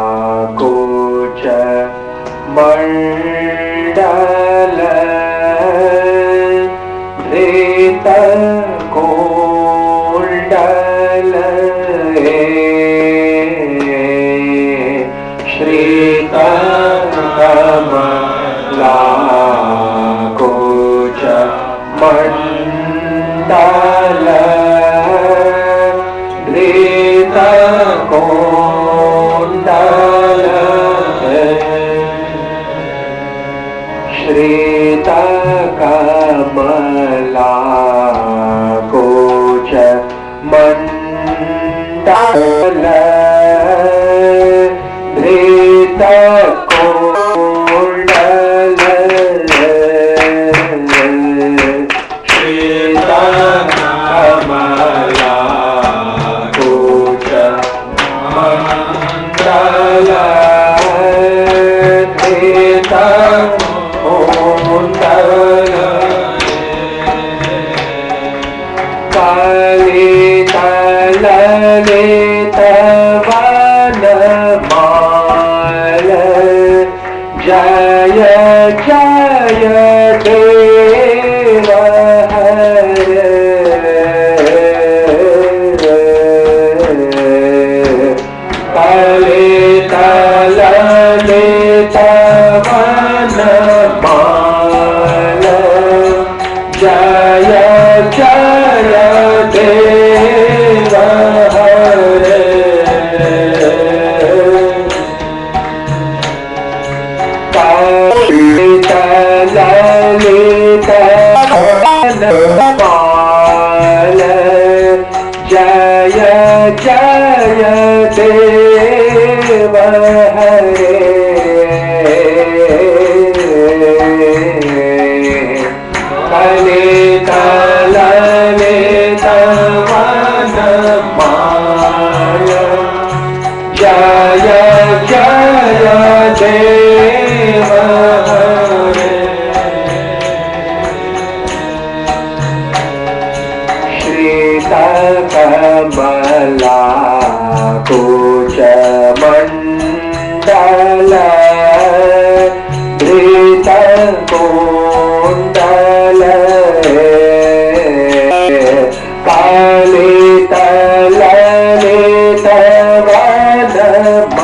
श्रीतकमलाकुच मण्डल धृतकुण्डल श्रीतकमलाकुच मण्डल धृतकुण्डल श्रीतकमलाकुच मण्डल धृतकुण्डल श्रीतकमलाकुच मण्डल धृतकुण्डल कालितललितवनमाल जय जय देव हरे कालितललितवनमाल जय जय देव हरे कालितललितवनमाल जय जय देव हरे कालितललितवनमाल जय जय देव हरे श्रीतकमलाकुच मण्डल धृतकुण्डल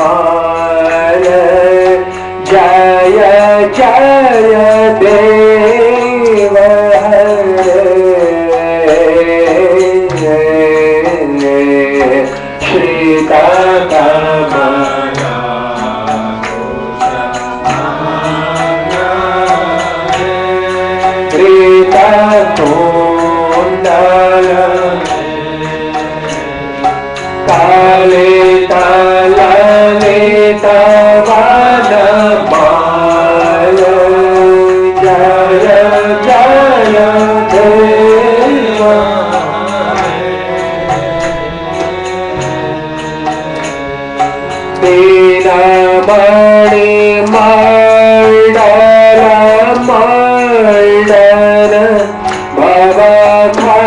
कालितललितवनमाल जय जय देव हरे धृतकुण्डल कालितललितवनमाल जय जय देव दीनमणि मण्डल मण्डल भवखण्डन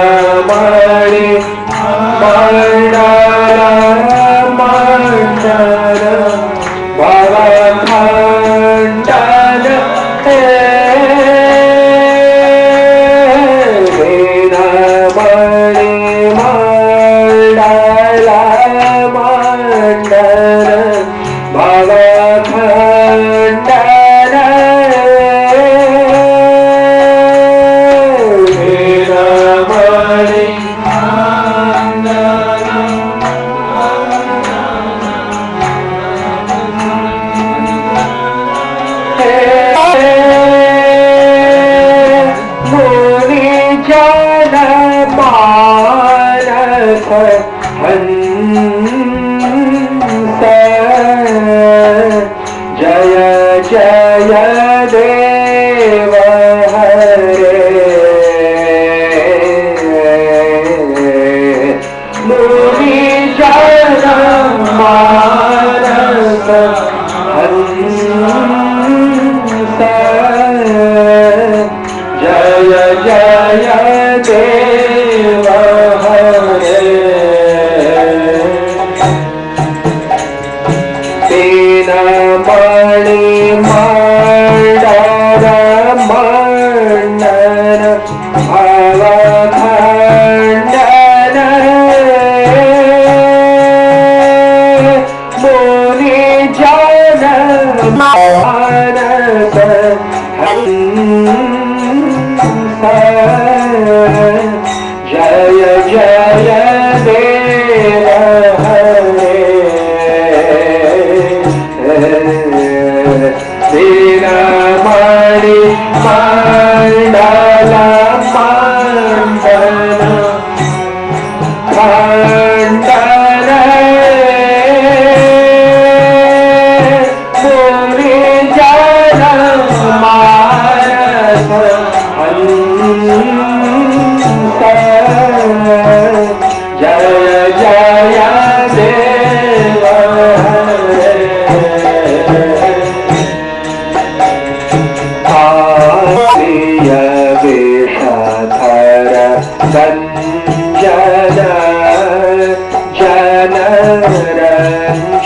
दीनमणि मण्डल मण्डल भवखण्डन दीनमणि मण्डल मण्डल भवखण्डन दीनमणि मुनि जन मानस हंस जय जय देव हरे मुनि जन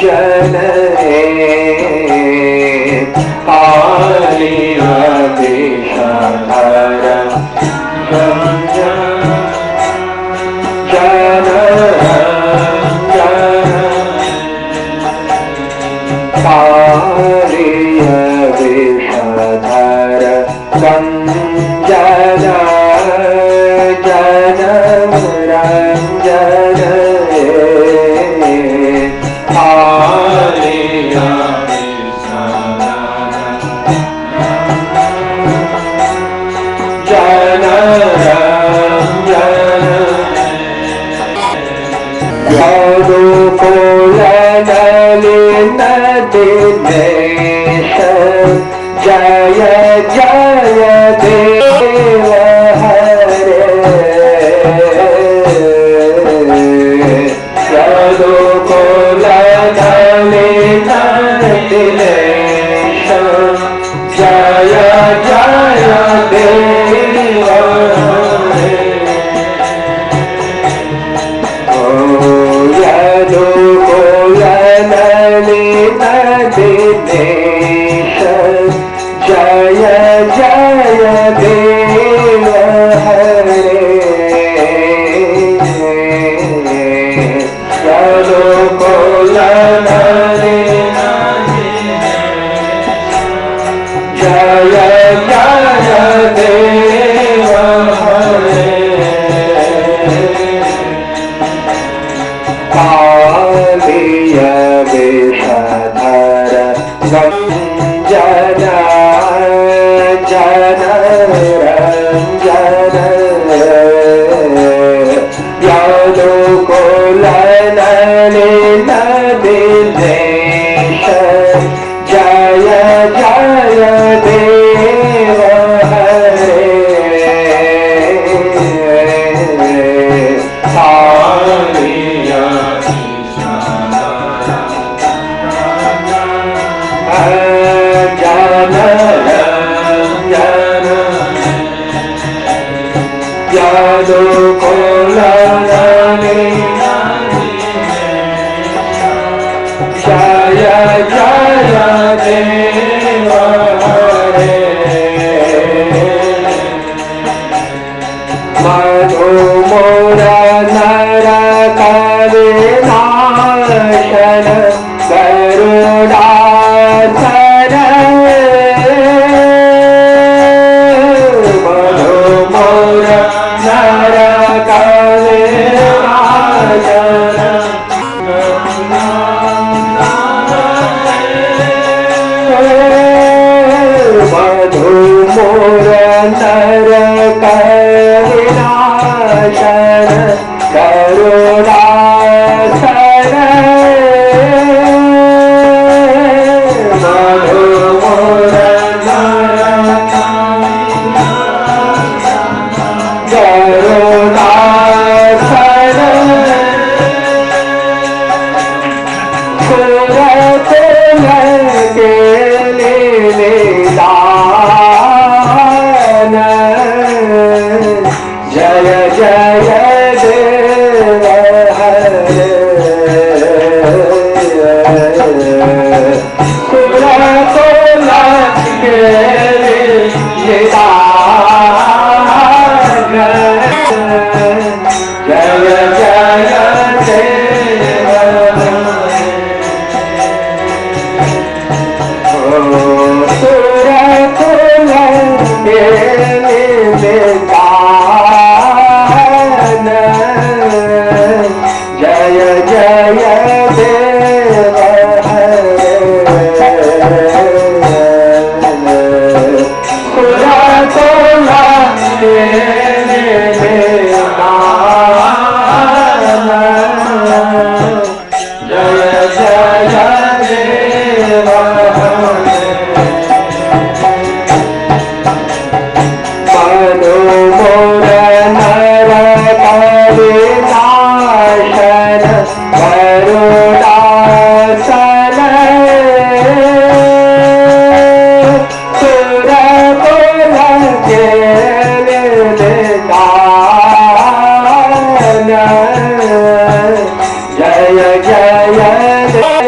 जय जय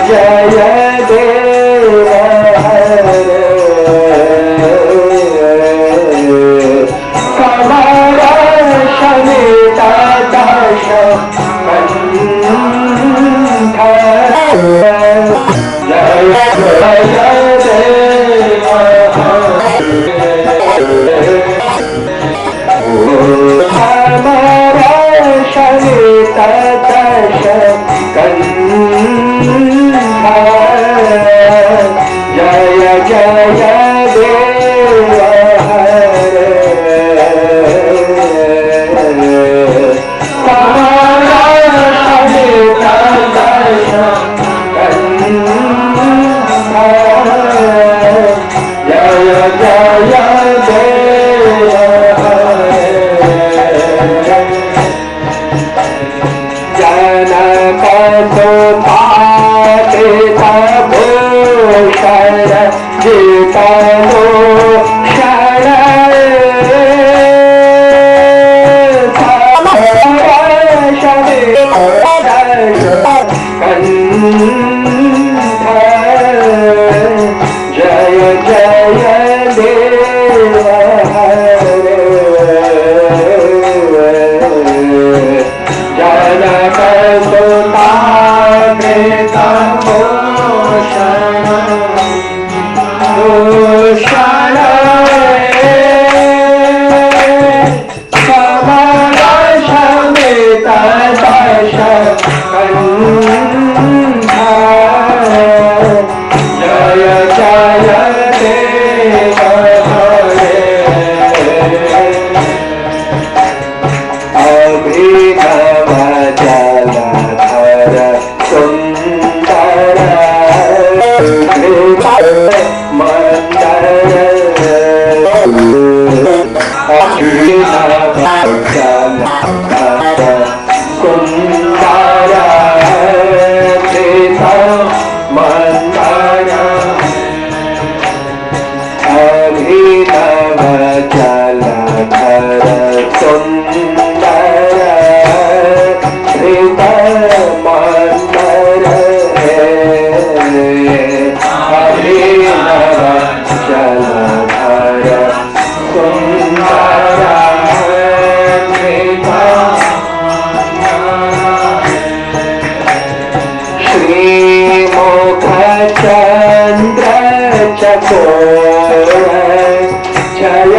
Jai चंद्र चकोर जय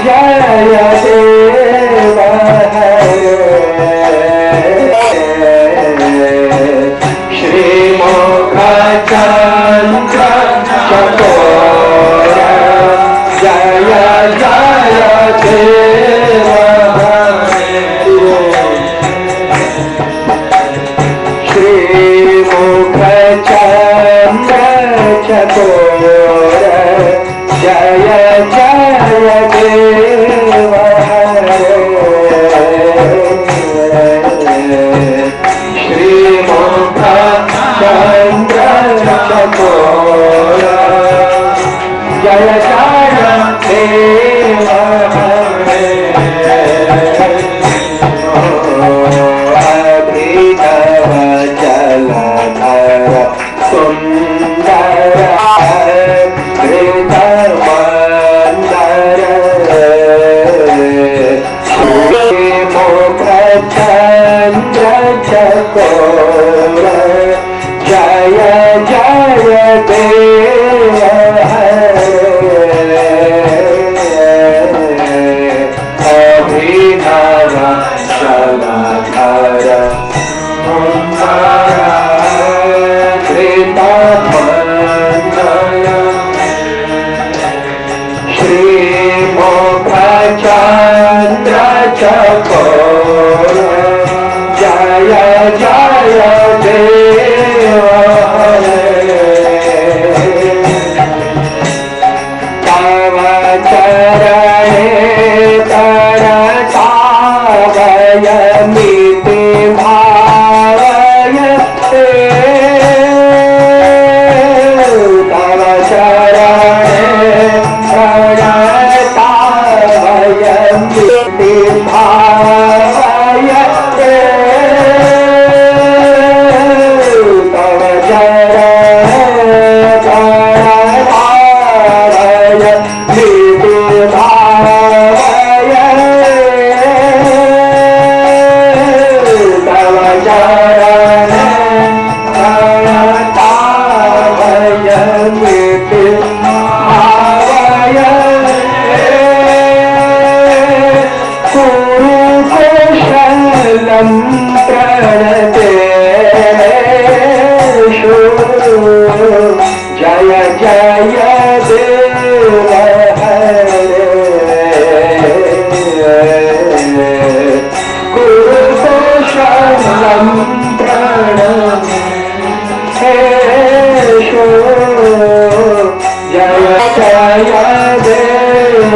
जय देव श्रीमुख चंद्र चकोर जय जय देव श्रीमुख चंद्र चकोर जय जय देव श्रीमुख चंद्र चकोर जय जय देव अभिनव जलधर सुंदर हृदय मंदर श्रीमुख चंद्र चकोर जय जय देव अभिनव जलधर श्रीमुख चंद्र चकोर जय जय देव तव चरणे तरसावयमिति भावयते तव चरणे तरसावयमिति भावयते तव चरणे तरसावयमिति जय जय देव कुरुशलम प्रणतेषु जय जय देव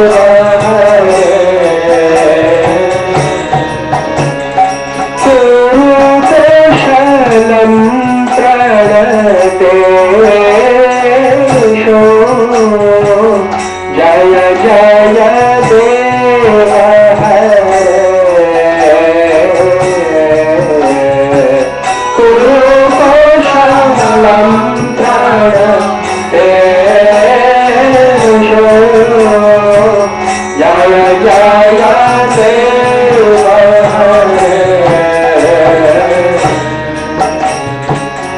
कुरुशलम प्रणतेषु जय जय देव कुरुशलम प्रणतेषु जय जय देव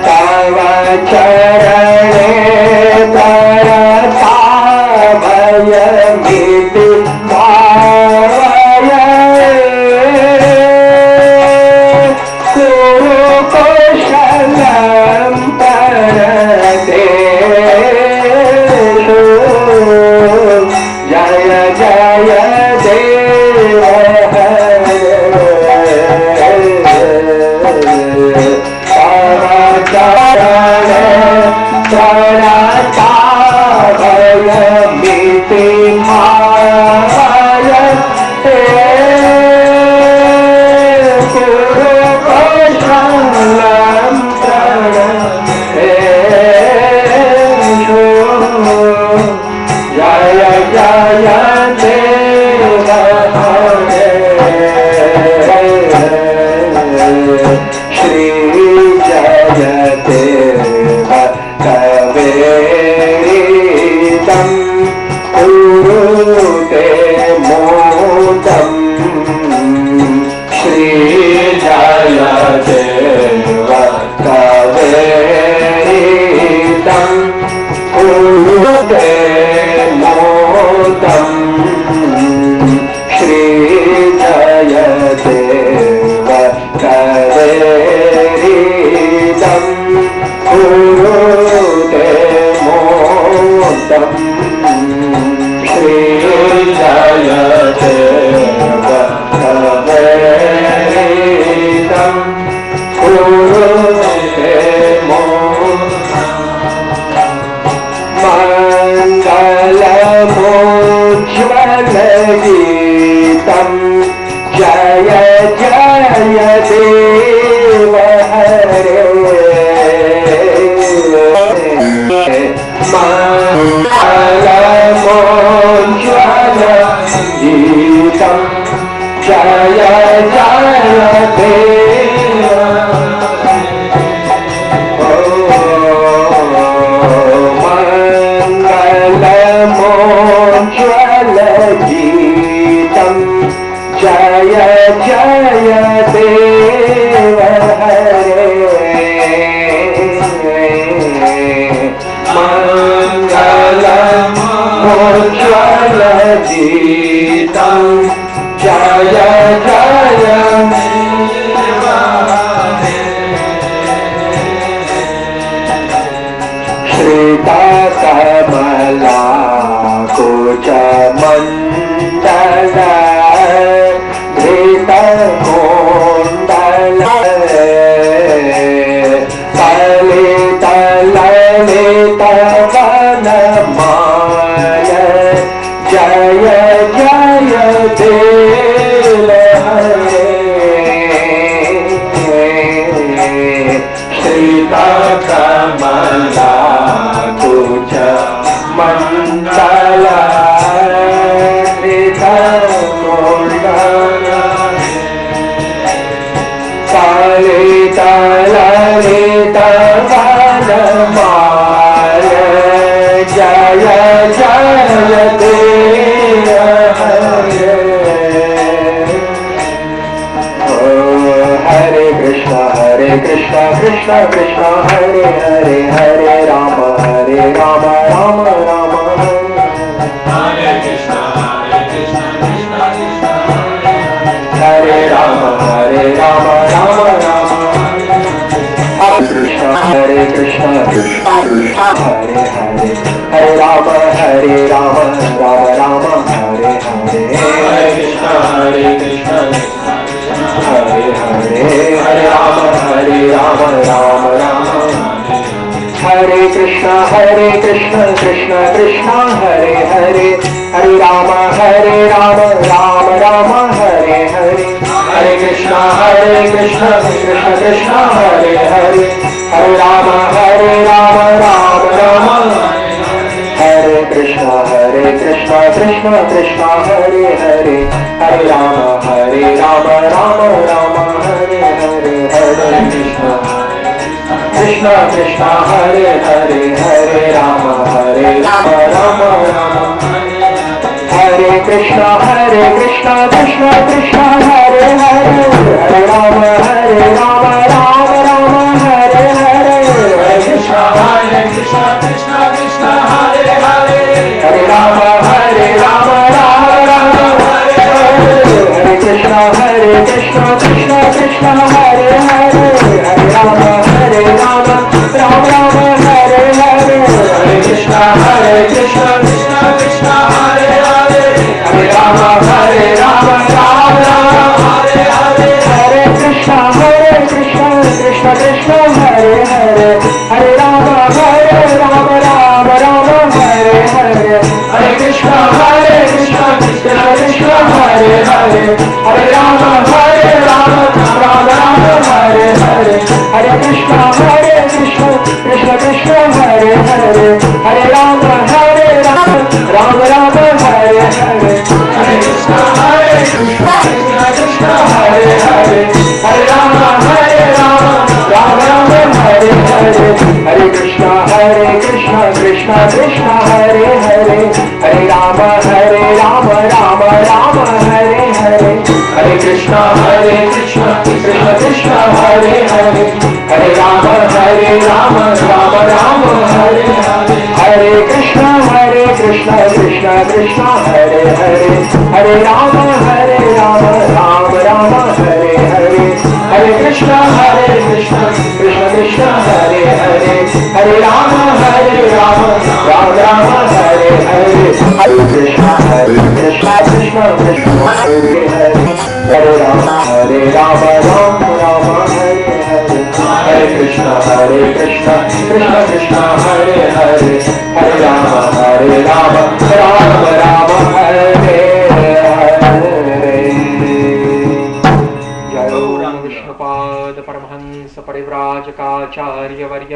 तव चरणे तरसावयमिति भावयते कुरुकुशलम प्रणतेषु जय जय देव तव चरणे कुरुते मोदम श्री जयदेव करेरिदम कुरुते मोदम श्री जयदेव करेरिदम कुरुते मंगलमोज्ज्वलगीतं जय जय देव हरे मंगलमोज्ज्वलगीतं जय जय देव मंगलमोज्ज्वलगीतं जय जय देव हरे मंगलमोज्ज्वलगीतं जय जय श्रीताकमला कुचमण्डल धृतकोण्डल फलितललितवनमाल जय जय देव हरे श्रीताकमला कुच मंडल फलितललितवनमाल जय जय देव हरे हरे कृष्ण कृष्ण कृष्ण हरे हरे हरे राम राम राम हरे कृष्ण कृष्ण कृष्ण हरे राम राम राम हरे कृष्ण कृष्ण हरे हरे हरे राम राम राम हरे हरे कृष्ण हरे हरे हरे राम राम राम हरे कृष्ण कृष्ण कृष्ण हरे हरे हरे राम राम राम हरे हरे हरे कृष्ण कृष्ण कृष्ण हरे हरे हरे राम राम राम हरे कृष्ण कृष्ण कृष्ण हरे हरे हरे राम राम राम हरे हरे हरे कृष्ण कृष्ण हरे हरे हरे राम राम राम हरे कृष्ण कृष्ण कृष्ण हरे हरे हरे राम राम राम हरे हरे हरे कृष्ण कृष्ण कृष्ण हरे हरे हरे राम राम राम हरे हरे हरे कृष्ण कृष्ण कृष्ण हरे हरे हरे राम राम राम हरे हरे हरे कृष्ण कृष्ण कृष्ण हरे हरे हरे राम राम राम हरे हरे हरे कृष्ण कृष्ण कृष्ण हरे हरे हरे राम राम राम हरे हरे हरे कृष्ण कृष्ण कृष्ण हरे हरे हरे राम राम राम हरे हरे हरे कृष्ण कृष्ण कृष्ण हरे हरे हरे राम राम राम हरे हरे हरे कृष्ण कृष्ण कृष्ण हरे हरे हरे राम राम हरे हरे हरे कृष्ण कृष्ण कृष्ण हरे हरे हरे राम राम राम हरे हरे हरे कृष्ण कृष्ण कृष्ण हरे हरे हरे राम राम राम हरे हरे हरे राम राम राम हरे हरे हरे कृष्ण कृष्ण कृष्ण हरे हरे हरे राम राम राम हरे हरे हरे कृष्ण कृष्ण कृष्ण हरे हरे हरे राम राम राम हरे हरे हरे कृष्ण कृष्ण कृष्ण हरे हरे हरे राम राम राम हरे हरे। जय विष्णुपाद परमहंस परिव्राजकाचार्य वर्य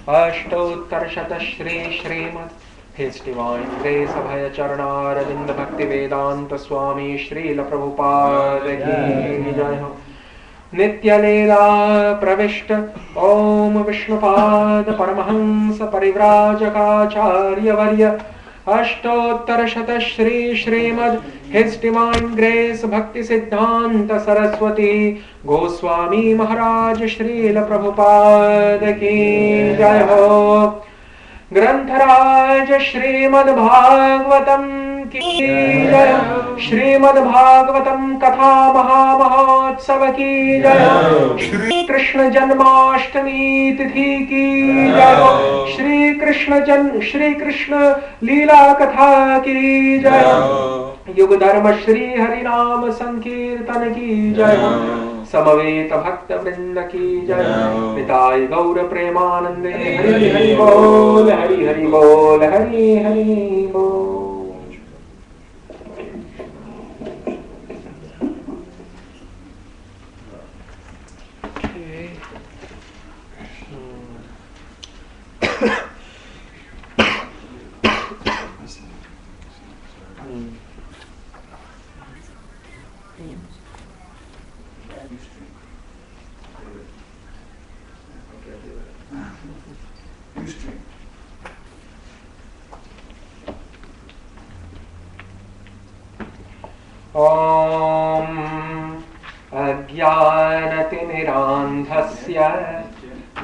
अष्टोत्तरशत Shri Shrimad His Divine Grace Abhaya Charanaravindam Bhakti Vedanta Swami Srila Prabhupada Ki Jai Ho। Nitya Leela Pravishta Om Vishnupad Paramahansa Parivrajakaacharya Varya Ashtottar Shata Shri Srimad His Divine Grace Bhakti Siddhanta Saraswati Goswami Maharaj Srila Prabhupada Ki Jai Ho। ग्रंथराज Shrimad Bhagavatam की जय। श्रीमद् भागवतम कथा महामहोत्सव की जय। श्री कृष्ण जन्माष्टमी तिथि की जय। श्री कृष्ण लीला कथा की जय। युग धर्म श्री हरि नाम संकीर्तन की जय। समवेत भक्त वृंद की जय। पिताय गौर प्रेमानंदे हरि हरि बोल हरि हरि बोल हरि हरि बोल। ॐ अज्ञानतिमिरान्धस्य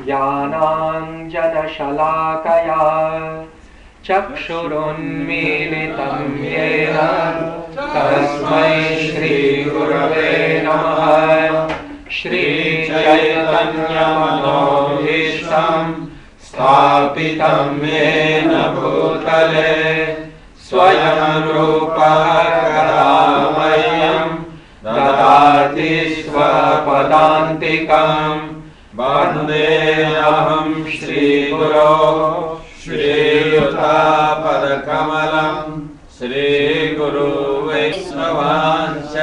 ज्ञानाञ्जनशलाकया चक्षुरुन्मीलितं येन तस्मै श्रीगुरवे नमः। श्रीचैतन्यमनोभीष्टं स्थापितं येन भूतले स्वयं रूपः करामह्यं ददाति स्वपदान्तिकं। वन्देऽहं श्रीगुरो श्रीयुतापदकमलं श्रीगुरो वैष्णवांश्च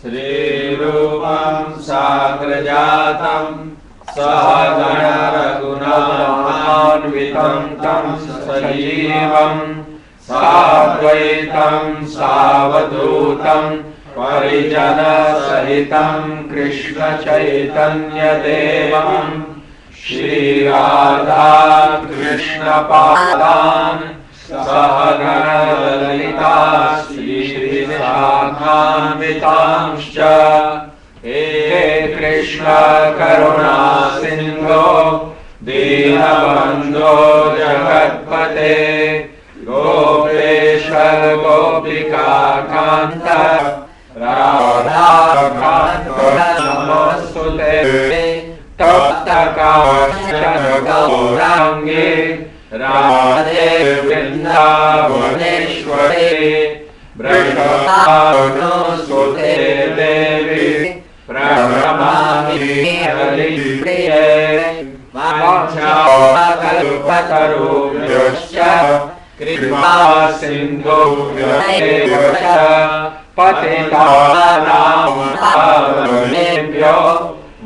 श्रीरूपं साग्रजातं सहगण रघुनाथान्वितं तं सजीवं साद्वैतं सावधूतं परिजनसहितं कृष्ण चैतन्यदेवं श्रीराधा कृष्णपादान् सहगण ललिता श्रीविशाखान्वितांश्च। हे कृष्ण करुणा सिन्धो दीनबन्धो जगत्पते गोपेश गोपिकान्त राधाकान्त नमोस्तुते। तप्तकाञ्चन गौराङ्गे राधे वृन्दावनेश्वरी वृषभानुसुते देवी प्रणमामि हरिप्रिये। वाञ्छाकल्पतरुभ्यश्च कृपा सिन्धुभ्यः पतितानां पावनेभ्यो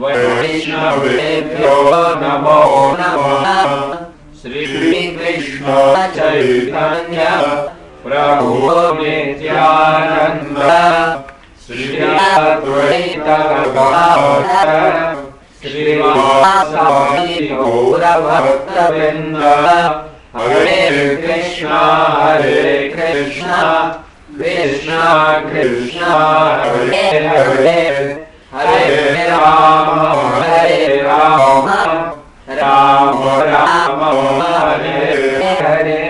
वैष्णवेभ्यो नमो नमः। श्रीकृष्ण चैतन्य प्रभु नित्यानन्द श्री अद्वैत गदाधर श्रीवासादि गौरभक्तवृन्द। हरे Krishna Krishna Krishna Hare Hare Hare Ram Ram Ram Hare Hare.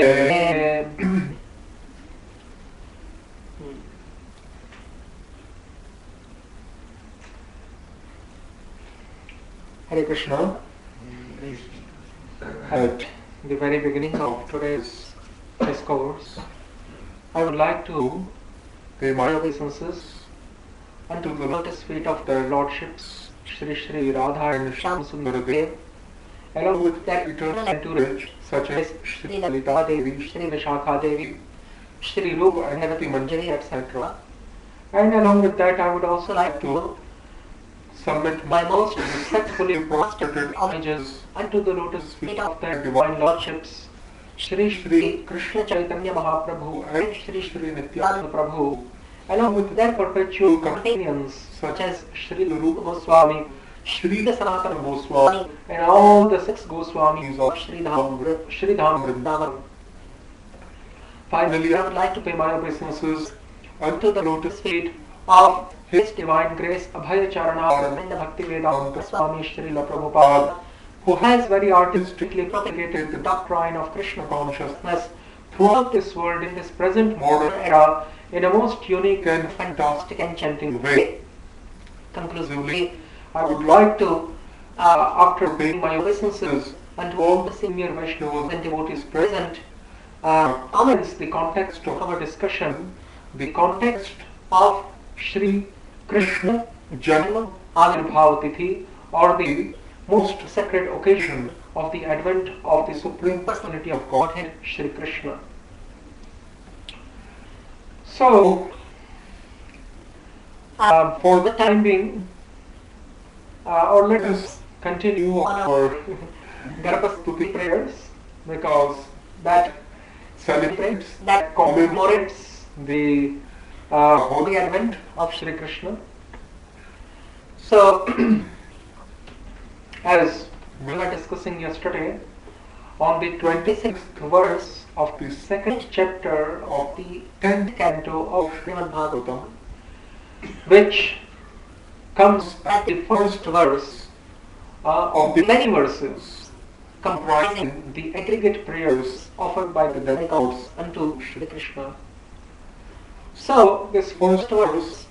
the very beginning of today's discourse, I would like to pay my obeisances unto the lotus feet of their lordships, Shri Shri Radha and Shyam Sundar Dev, along with their eternal entourage such as Shri Lalita Devi, Shri Vishakha Devi, Shri Rupa and Hevati Manjari, etc. And along with that, I would also like to submit my most respectfully prostrated homages unto the lotus feet of their divine lordships, Shri Shri Krishna Chaitanya Mahaprabhu and Shri Shri Nityananda Prabhu, along with their perpetual companions such as Shri Rupa Goswami, Shri Sanatana Goswami, and all the 6 Goswamis of Shri Dham Vrindavan. Finally, I would like to pay my obeisances unto the lotus feet of His Divine Grace Abhaya Charana Aravinda Bhakti Vedanta Swami Srila Prabhupada, who has very artistically propagated the doctrine of Krishna consciousness throughout this world in this present modern era in a most unique and fantastic enchanting way. Conclusively, I would like to, after paying my obeisances unto all the senior Vaishnavas and devotees present, comments the context of our discussion, the context of Shri Krishna Janma Avirbhav Tithi, or the most sacred occasion of the advent of the Supreme Personality of Godhead, Shri Krishna. So, for the time being, or let us continue our Garbhastuti prayers, because that celebrates, that commemorates the holy advent of Shri Krishna. So, as we were discussing yesterday, on the 26th verse of the 2nd chapter of the 10th canto of Srimad Bhagavatam, which comes at the first verse of the many verses comprising the aggregate prayers offered by the demigods unto Shri Krishna. So, this first verse,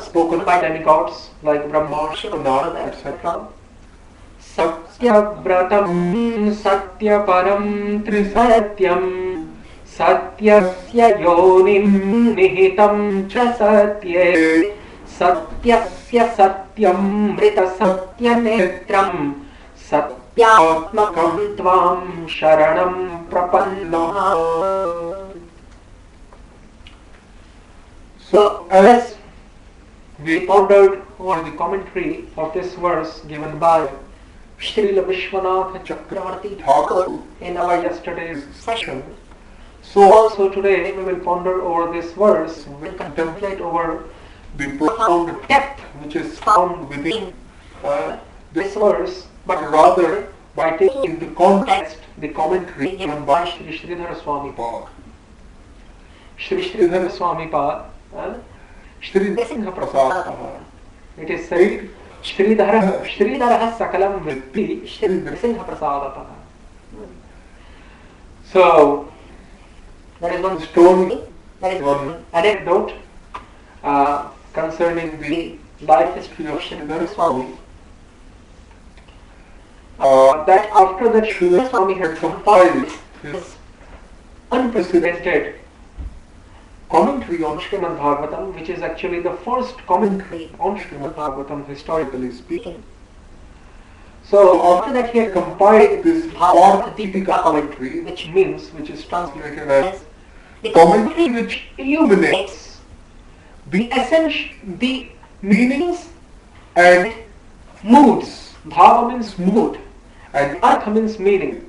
spoken by demigods like Brahma, Shiva, Narada, etc., Satyabratam Satyaparam Trisatyam Satyasya Yonim Nihitam Cha Satye Satyasya Satyam Mrita Satyanetram Satyatmakam Tvam Sharanam Prapanna. So, as we pondered over the commentary of this verse given by Srila Vishwanath Chakravarti Thakur in our yesterday's session, so also today we will ponder over this verse, we will contemplate over the profound depth which is found within this verse, but rather by taking the context, the commentary given by Shri Sridhara Swami Pad. Shri Sridhara Swami Pad, Shri Nrsimha Prasadaha. It is said, Shridhara Sakalam Vritti Shri Nrsimha Prasadataha. So, there is one story, there is one anecdote concerning the life history of Sridhara Swami. That after that Sridhara Swami had compiled his unprecedented commentary on Srimad Bhagavatam, which is actually the first commentary on Srimad Bhagavatam historically speaking. So after that he had compiled this Bhagavad Deepika commentary, which is translated as the commentary which illuminates the essence, the meanings and moods. Bhava means mood and Artha means meaning.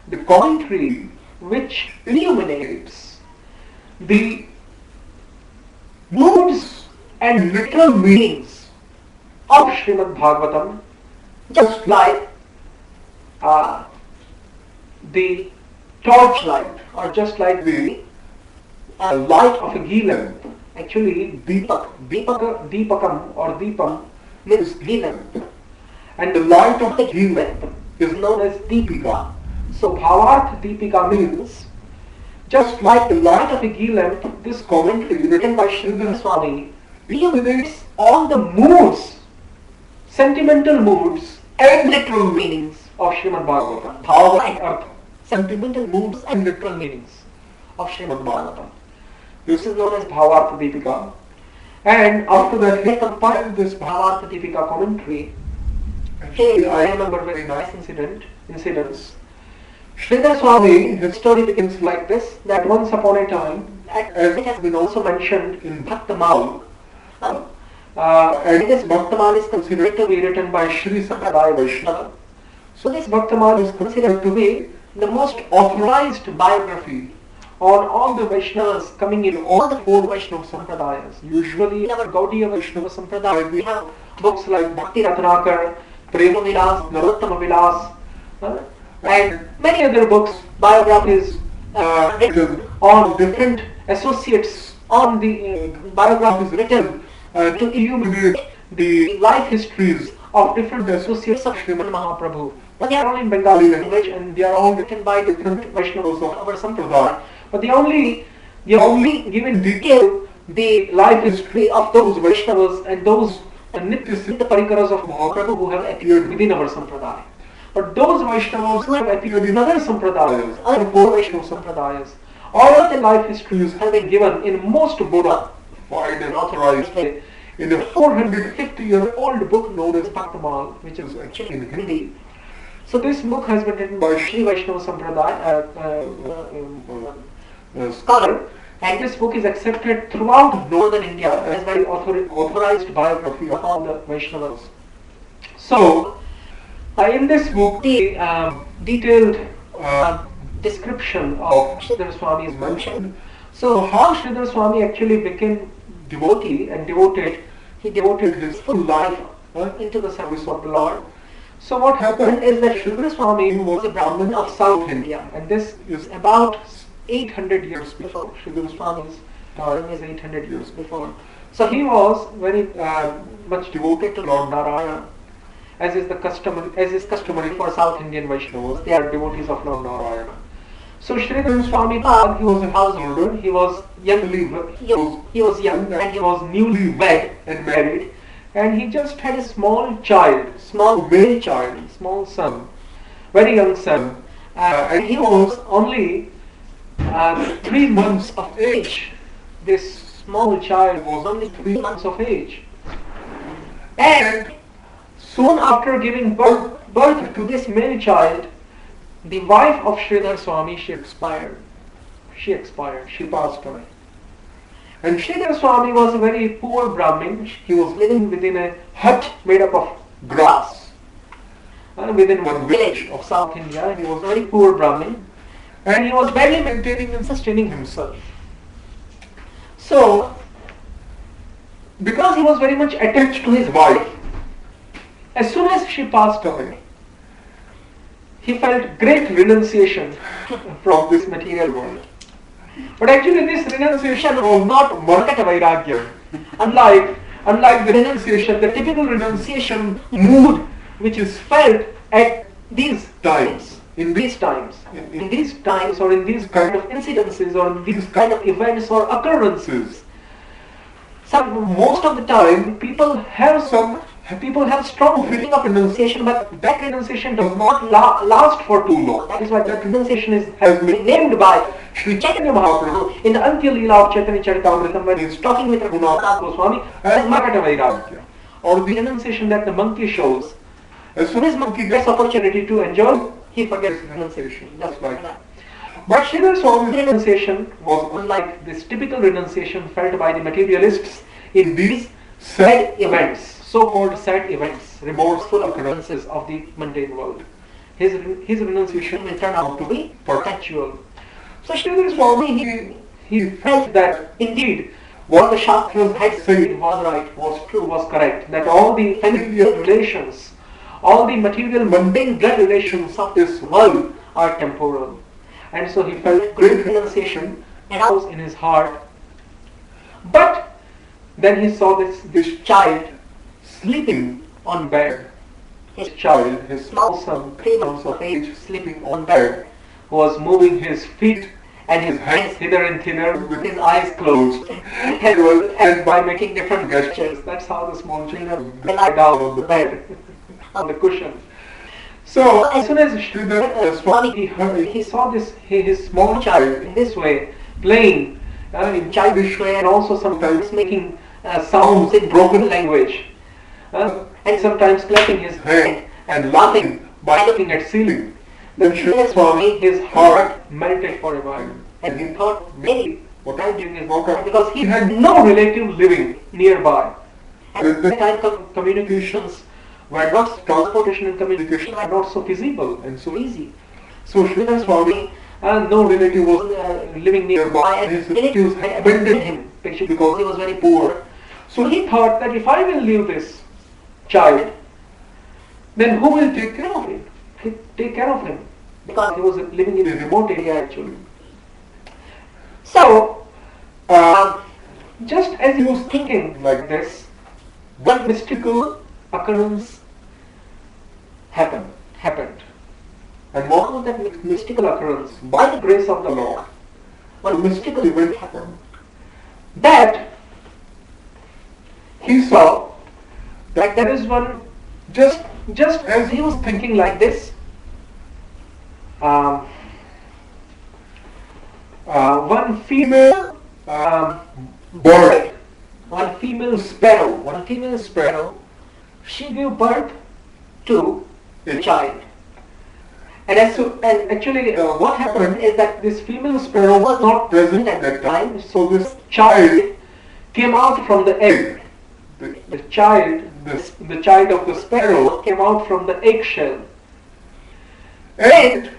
The commentary which illuminates the moods and literal meanings of Srimad Bhagavatam, just like the torchlight, or just like the light of a ghee lamp. Actually, Deepakam or Deepam means ghee lamp, and the light of the ghee lamp is known as Deepika. So, Bhavarth Deepika means, just like the light of a ghee lamp, this commentary written by Sridhara Swami illuminates all the moods, sentimental moods and literal meanings of Srimad Bhagavatam, Bhava and Artha. sentimental moods and literal meanings of Srimad Bhagavatam. This is known as Bhavartha Deepika. And after that, he compiled this Bhavartha Deepika commentary. And I remember very nice incidents. Sridhar Swami, his story begins like this, that once upon a time, as it has been also mentioned in Bhaktamal, and this Bhaktamal is considered to be written by Sri Sampradaya Vaishnava. So this Bhaktamal is considered to be the most authorized biography on all the Vaishnavas coming in all the four Vaishnava Sampradayas. Usually in our Gaudiya Vaishnava Sampradaya we have books like Bhakti Ratnakar, Prema Vilas, Narottama Vilas, and many other books, biographies written on different associates, on the biographies written to illuminate the life histories of different associates of Srimad Mahaprabhu. But they are all in Bengali language and they are all written by different Vaishnavas of our Sampradaya. But they only give in detail the life history of those Vaishnavas and those Nitya Parikaras of Mahaprabhu who have appeared within our Sampradaya. But those Vaishnavas who have appeared in other Sampradayas, other four Vaishnava Sampradayas, all of their life histories have been given in most bona fide and authorized way in a 450-year-old book known as Bhaktamal, which is actually in Hindi. So this book has been written by Sri Vaishnava Sampradaya scholar, and this book is accepted throughout northern India as very authorized biography of all the Vaishnavas. So in this book, the detailed description of Sridhar Swami is mentioned. So how Sridhar Swami actually became devotee and devoted, he devoted his full life into the service of the Lord. So what happened is that Sridhar Swami was a Brahmin of South India, and this is about 800 years before. Sridhar Swami's time is 800 years before. So he was very much devoted to Lord Narayana, as is customary for South Indian Vaishnavas. They are devotees of Lord Narayana. So Sridhar Swami, he was a householder. He was young and he was newly wed and married, and he just had a small male child, small son, very young son, and he was only 3 months of age. This small child was only 3 months of age, and soon after giving birth to this male child, the wife of Sridhar Swami, she expired. She passed away. And Sridhar Swami was a very poor Brahmin. He was living within a hut made up of grass within one village of South India. He was a very poor Brahmin, and he was barely maintaining and sustaining himself. So, because he was very much attached to his wife, as soon as she passed away, he felt great renunciation from this material world. But actually this renunciation was not Markata Vairagya. Unlike the renunciation, the typical renunciation mood which is felt at these times, in these times or in these kind of incidences or in these kind of events or occurrences. Most of the time people have strong feeling of renunciation, but that renunciation does not last for too long. That is why that renunciation has been named by Sri Chaitanya Mahaprabhu in the Antya Leela of Chaitanya Charitamrita when he is talking with Raghunath Goswami as Markata Vairagya, or the renunciation that the monkey shows. As soon as monkey gets opportunity to enjoy, he forgets renunciation. Just like that. But Sridhar Swami's renunciation was unlike this typical renunciation felt by the materialists in these sad events, so-called sad events, remorseful occurrences of the mundane world. His renunciation will turn out to be perpetual. So Sridhar Swami, he felt that indeed what the Shastras had said was right, was true, was correct, that all the familial relations, all the material mundane blood relations of this world are temporal. And so he felt great renunciation aroused in his heart. But then he saw this child sleeping on bed. His child, his small son, 3 months of age, sleeping on bed, was moving his feet and his hands hither and thither with his eyes closed and by making different gestures. That's how the small children lie down on the bed, on the cushion. So as soon as Sridhar Swami he saw this his small child in this way playing in childish way and also sometimes making sounds in broken language and sometimes clapping his hand and laughing by looking at ceiling. Then Sridhar Swami his heart melted for a while and he thought maybe what I'm doing is not right because he had no relative living nearby. And at that time communications were not, transportation and communication were not so feasible and so easy. So Sridhar Swami, no relative was living nearby and his relatives had abandoned him because he was very poor. So he thought that if I will leave this child, then who will take care of him? Take care of him because he was living in a remote area actually. So, just as he was thinking like this, one mystical occurrence happened. And what was that mystical occurrence? By the grace of the Lord, one mystical event happened. That he saw that there is one, just as he was thinking like this, one female bird, one female sparrow, she gave birth to a child. And actually what happened is that this female sparrow was not present at that time, so this child came out from the egg. The child of the sparrow came out from the eggshell. And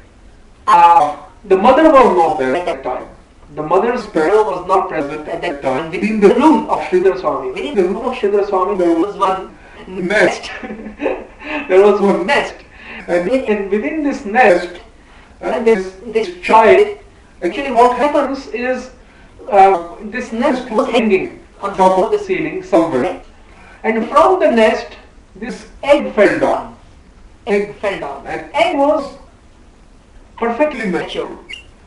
the mother was not there at that time. The mother sparrow was not present at that time within the room of Sridhar Swami. Within the room of Sridhar Swami there was one nest. There was one nest. And within this nest, this child, actually what happens is this nest was hanging on top of the ceiling somewhere. And from the nest, this egg fell down. And egg was perfectly mature.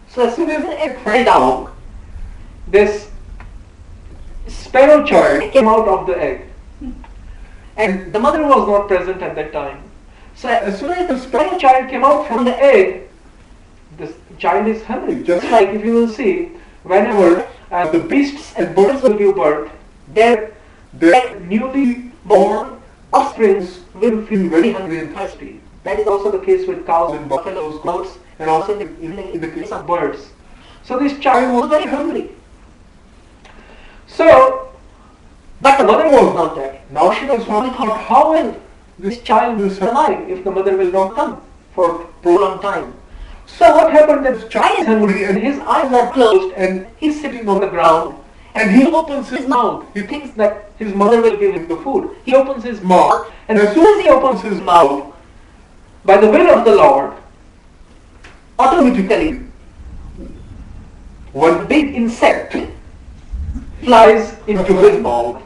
So as soon as the egg fell down, this sparrow child came out of the egg. And the mother was not present at that time. So as soon as the sparrow child came out from the egg, the child is hungry. Just like if you will see, whenever the beasts and birds will give birth, their newly born offsprings will feel very hungry and thirsty. That is also the case with cows and buffaloes, goats, and also in the case of birds. So this child was very hungry. So, but the mother was not there. Now Sridhar Swami thought, how will this child will survive if the mother will not come for prolonged time? So what happened, that the child is hungry and his eyes are closed and he's sitting on the ground and he opens his mouth. He thinks that his mother will give him the food. He opens his mouth, and as soon as he opens his mouth, by the will of the Lord, automatically one big insect flies into his mouth.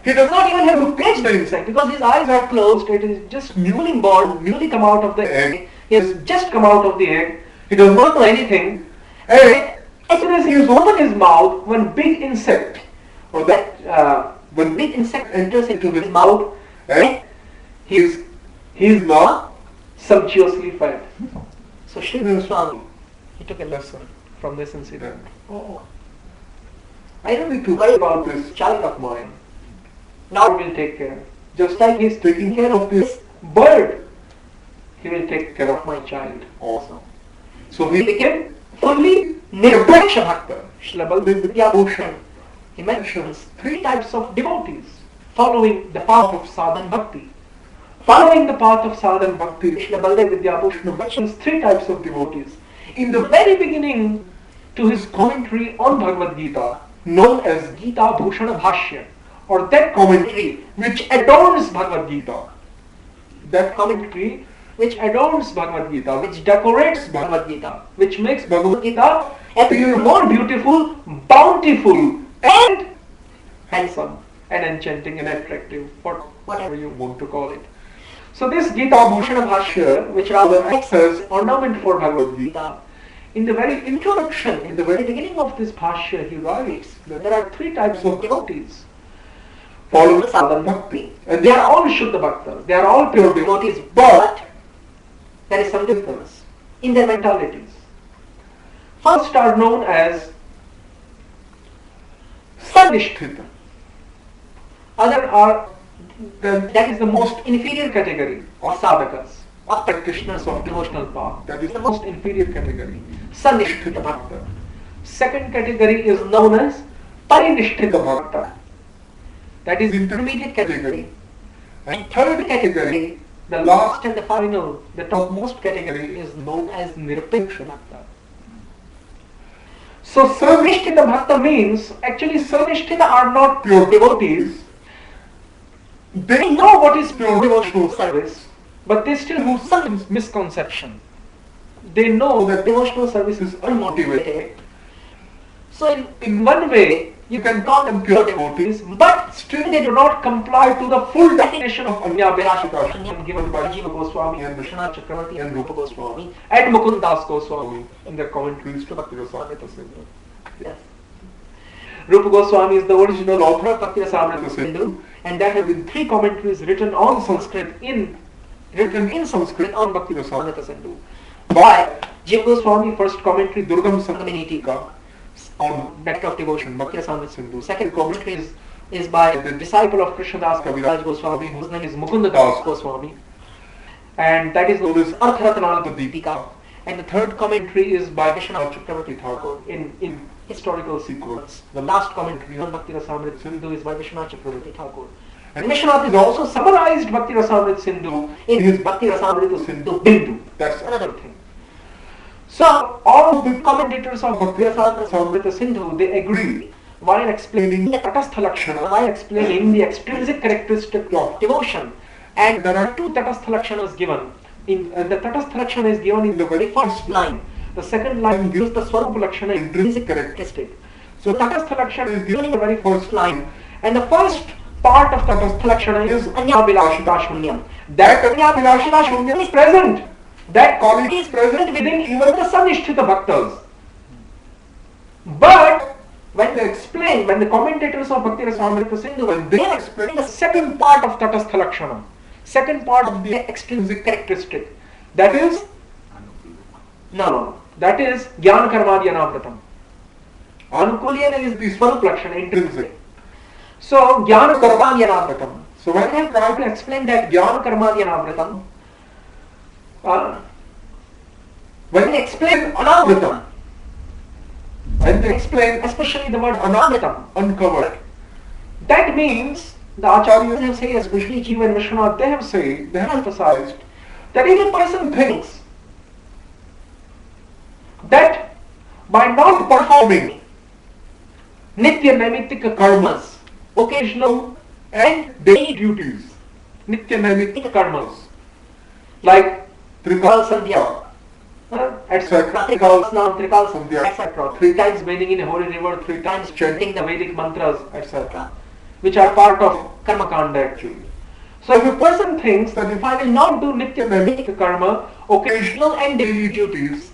He does not even have to catch the insect because his eyes are closed. It is just newly born, newly come out of the egg. He has just come out of the egg. He does not know anything. And as soon as he has opened his mouth, one big insect, or that one big insect enters into his mouth, and he is now sumptuously fed. So Sridhar Swami, he took a lesson from this incident. Oh, I don't need to worry about this child of mine. Now he will take care. Just like he is taking care of this bird, he will take care of my child also. So he became fully Nirpaksha Bhakta. Srila Baldev Vidyabhushan, he mentions 3 types of devotees following the path of sadhana bhakti. Following the path of sadhana bhakti, Srila Baldev Vidyabhushan mentions 3 types of devotees. In the very beginning, to his commentary on Bhagavad Gita, known as Gita Bhushana Bhashya, or that commentary which adorns Bhagavad Gita. That commentary which adorns Bhagavad Gita, which decorates Bhagavad Gita, which makes Bhagavad Gita appear more beautiful, bountiful, and handsome, and enchanting and attractive, or whatever you want to call it. So this Gita Bhushana Bhashya, which rather acts as ornament for Bhagavad Gita, in the very introduction, in the very beginning of this Bhashya, he writes that there are 3 types of devotees following sadhana bhakti, and they are all Shuddha Bhaktas, they are all pure devotees, but there is some difference in their mentalities. First are known as Sanisthita. Other are that is the most inferior category of sadhakas, of practitioners of devotional path. That is the most inferior category. Sanisthita Bhakta. Second category is known as Parinishthita Bhakta. That is the intermediate category. And third category, the last and the final, the topmost category is known as Nirapeksha Bhakta. So Sarnishtita Bhakta means, actually Sarnishtita are not pure devotees. They know what is pure devotional service, but they still have some misconception. They know that devotional service is unmotivated. So in one way, you can call them pure devotees, but still they do not comply to the full definition of Anyabhirashita given by Jiva Goswami and Vishwanath Chakravarti and Rupa Goswami and Mukund Das Goswami in their commentaries to Bhakti Rasamrita Sindhu. Yes. Rupa Goswami is the original author of Bhakti Rasamrita Sindhu, and there have been 3 commentaries written on Sanskrit in Sanskrit on Bhakti Rasamrita Sindhu. By Jiva Goswami, first commentary Durgam Sangamini Tika on Nectar of Devotion, Bhakti Rasamrita Sindhu. Second commentary is by the disciple of Krishnadas Kaviraj Goswami, whose name is Mukunda Das Goswami, and that is known as Artharatananda Deepika. And the third commentary is by Vishwanath Chakravarti Thakur in historical sequence. The last commentary on Bhakti Rasamrita Sindhu is by Vishwanath Chakravarti Thakur. And Vishwanath has also summarized Bhakti Rasamrita Sindhu in his Bhakti Rasamrita Sindhu Bindu. That's another thing. So all the commentators of Bhakti Rasamrita Sindhu, they agree while explaining the Tatastha Lakshana, while explaining the extrinsic characteristic of devotion. And there are 2 Tatastha Lakshanas given. The Tatastha Lakshana is given in the very first line. The second line gives the Swarupa Lakshana, intrinsic characteristic. So Tatastha Lakshana is given in the very first line. And the first part of Tatastha Lakshana is Anyabhilashita Shunyam. That Anyabhilashita Shunyam is present. That quality is present within even the Sanishtita Bhaktas. But when the commentators of Bhakti Rasamrita Sindhu, when they explain the second part of Tatastha Lakshana, second part of the extrinsic characteristic, that is that is Jnana Karmadhyanavratam. Anukulyana is the Swarup Lakshana, intrinsic. So Jnana Karmadhyanavratam. So when I try to explain that Jnana Karmadhyanavratam, when they explain Anavratam, when they explain especially the word Anavratam, uncovered, that means the Acharyas have said, especially Jiva and Vishwanath, they have emphasized that if a person thinks that by not performing Nitya Naimittika karmas, occasional and daily duties, Nitya Naimittika karmas, like Trikal Sandhya, etc. Trikal Snam, Trikal Sandhya, etc. 3 times bathing in a holy river, 3 times chanting the Vedic mantras, etc. which are part of Karma Kanda actually. So if a person thinks that if I will not do Nitya Naimittika karma, occasional and daily duties,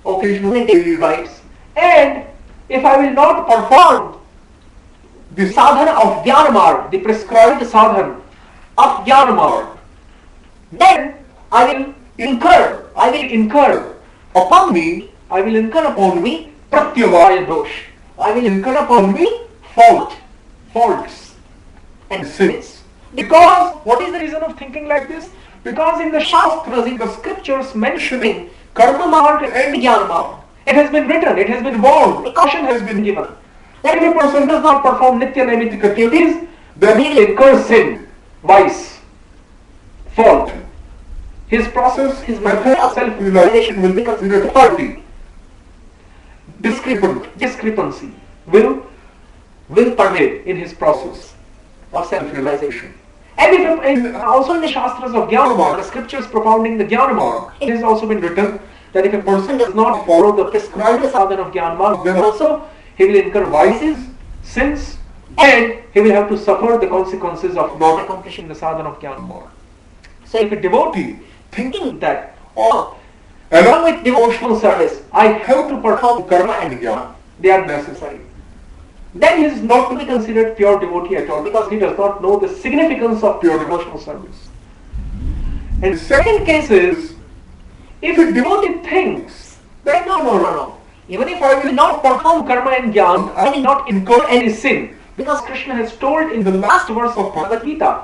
occasional and daily rites, and if I will not perform the sadhana of Jnanamarg, the prescribed sadhana of Jnanamarg, then I will incur upon me pratyavaya dosh. I will incur upon me faults and sins. Because, what is the reason of thinking like this? Because in the Shastras, in the scriptures mentioning Karma Marg and Jnana Marg, it has been written, it has been warned, precaution has been given. That if a person does not perform Nitya Naimittika duties, then he will incur sin, vice, fault. His process, his method of self-realization will be considered faulty. Discrepancy will pervade in his process of self-realization. And also in the Shastras of Jnana Marg, the scriptures propounding the Jnana Marg, it has also been written that if a person does not follow the prescribed sadhana of Jnana Marg, then also he will incur vices, sins, and he will have to suffer the consequences of not accomplishing the sadhana of Jnana Marg. So if a devotee thinking that, along with devotional service, I have to perform karma and jnana, they are necessary, then he is not to be considered pure devotee at all, because he does not know the significance of pure devotional service. And the second case is If a devotee thinks that no, even if I will not perform karma and jnana, I will not incur any sin. Because Krishna has told in the last verse of Bhagavad Gita,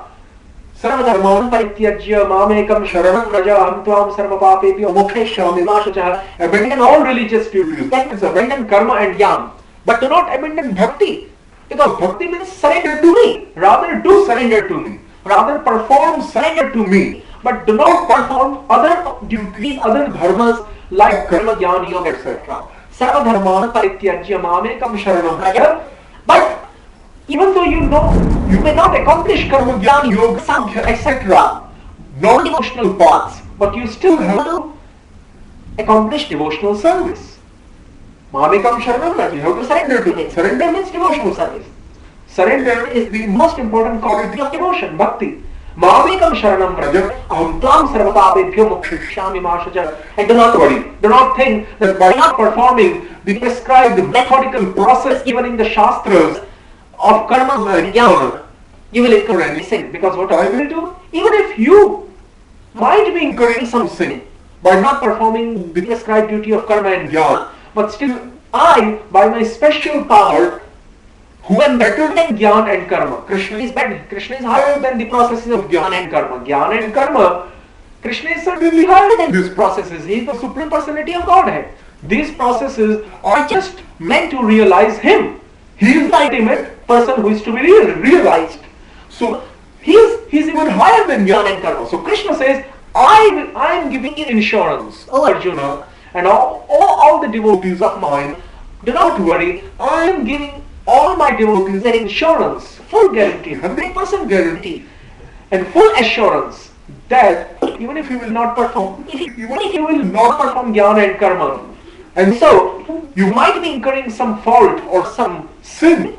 Sarvadharman parityajya mamekam sharanam raja aham tvam sarva papebhyo mokshayashyami ma shachah. Abandon all religious duties. That means abandon karma and jnana. But do not abandon bhakti. Because bhakti means surrender to me. Rather do surrender to me. Rather perform surrender to me. But do not perform other duties, other dharmas like karma, jnana, yoga, etc. Sarvadharman parityajya mamekam sharanam raja. But even though you know you may not accomplish karma, jnana, yoga, sankhya, etc., non-devotional paths, but you still have to accomplish devotional service. Mamekam sharanam raja, you have to surrender to me. Surrender means devotional service. Surrender is the most important quality of devotion, bhakti. Mamekam sharanam raja, aham tvam sarva papebhyo mokshayashyami ma shachah. And do not worry, do not think that by not performing the prescribed methodical process given in the Shastras of karma and jnana, you will incur any sin. Because what I will do, even if you might be incurring some sin by not performing the prescribed duty of karma and jnana, but still I, by my special power, who am better than jnana and karma. Krishna is better. Krishna is higher than the processes of jnana and karma. Jnana and karma, Krishna is certainly higher than these processes. He is the Supreme Personality of Godhead. These processes are just meant to realize Him. He is the ultimate person who is to be realized. So he is even higher than jnana and karma. So Krishna says, I am giving you insurance, O Arjuna, and all the devotees of mine, do not worry, I am giving all my devotees an insurance, full guarantee, 100% guarantee, and full assurance that even if you will not perform, even if you will not perform jnana and karma, and so you might be incurring some fault or some sin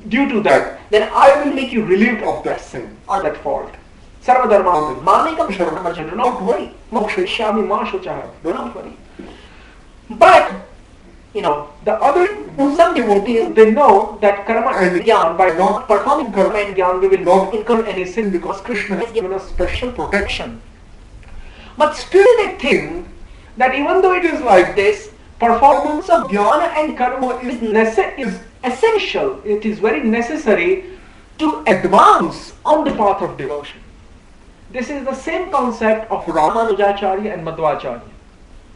due to that, then I will make you relieved of that sin or that fault. Sarvadharma mamekam sharanam raja, do not worry. Mokshayashyami ma shachah, do not worry. But some devotees, they know that karma and jnana, by not performing karma and jnana, we will not incur any sin because Krishna has given us special protection. But still they think that even though it is like this, performance of jnana and karma is essential. It is very necessary to advance on the path of devotion. This is the same concept of Ramanujacharya and Madhvacharya.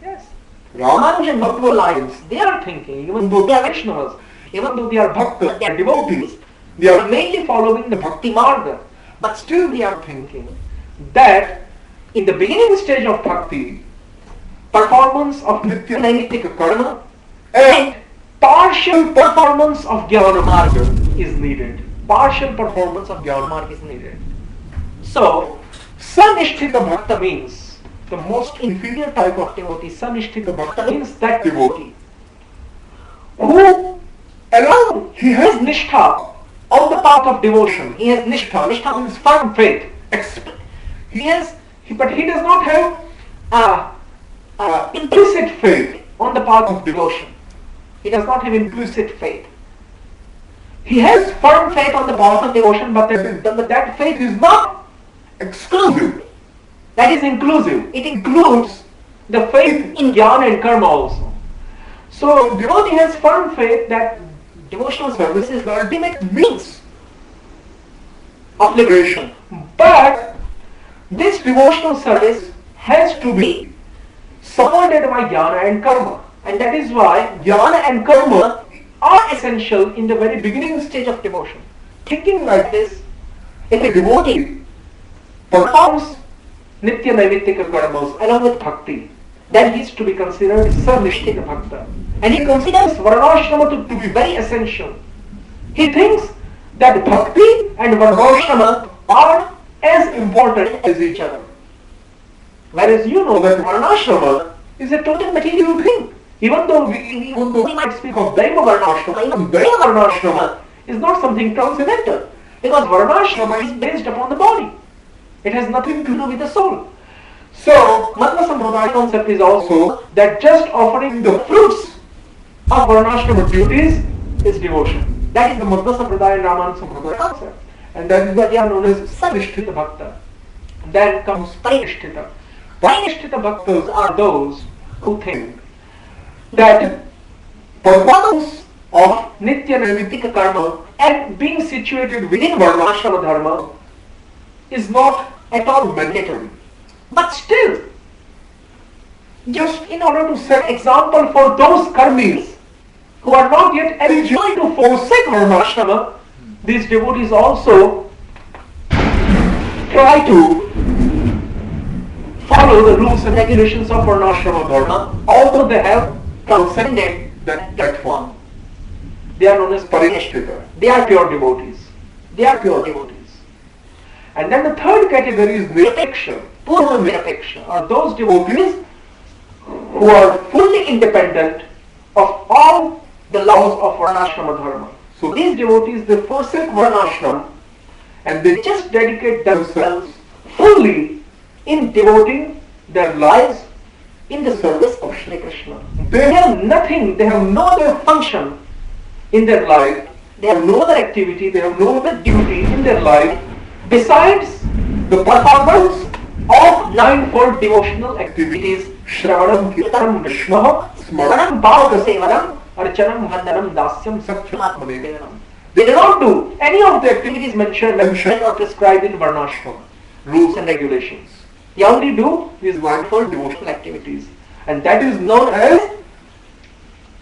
Yes. Ramanuja and Madhva lines, they are thinking, even though they are Vaishnavas, even though they are bhaktas, they are devotees, they are mainly following the bhakti marga, but still they are thinking that in the beginning stage of bhakti, performance of nitya naimittika karma and partial performance of jnana marga is needed. Partial performance of jnana marga is needed. So, sanishtita bhakta means the most inferior type of devotee. Sanishtita bhakta means that devotee who alone he has nishtha on the path of devotion. He has nishtha. Nishtha means firm faith. But he does not have implicit faith on the path of devotion. He does not have implicit faith. He has firm faith on the path of devotion, but that faith is not exclusive. That is inclusive. It includes the faith in jnana and karma also. So devotee has firm faith that devotional service is the ultimate means of liberation. But this devotional service has to be supported by jnana and karma. And that is why jnana and karma are essential in the very beginning stage of devotion. Thinking like this, if a devotee performs nitya naimittika karmas along with bhakti, then he is to be considered sanishtita bhakta. And he considers varnashrama to be very essential. He thinks that bhakti and varnashrama are as important as each other. Whereas you know that varnashrama is a total material thing. Even though we might speak of Daiva Varnashrama, even Daiva Varnashrama is not something transcendental. Because Varnashrama is based upon the body. It has nothing to do with the soul. So, Madhva Sampradaya concept is also that just offering the fruits of Varnashrama duties is devotion. That is the Madhva Sampradaya and Ramananda Sampradaya concept. And that is what they are known as Sanishtita Bhakta. Then comes Parishtita. Parishtita bhaktas are those who think that performance of Nitya Naimittika karma and being situated within Varnashrama dharma is not at all mandatory. But still, just in order to set example for those karmis who are not yet eligible to forsake Varnashrama, these devotees also try to follow the rules and regulations of Varnashrama dharma, although they have transcended that form. They are known as Parishtita. They are pure devotees. They are pure devotees. And then the third category is Nirapeksha, Purva Nirapeksha, are those devotees who are fully independent of all the laws of Varnashrama dharma. So these devotees, they forsake Varnashrama and they just dedicate themselves fully in devoting their lives in the service of Shri Krishna. They have nothing, they have no other function in their life, they have no other activity, they have no other duty in their life besides the performance of ninefold devotional activities: Shravanam, Kirtanam, Vishnu, Smaranam, Bhava Sevanam, Archanam, Vandanam, Dasyam, Sakyam. They do not do any of the activities mentioned or prescribed in Varnashrama rules and regulations. They only do these ninefold devotional activities, and that is known as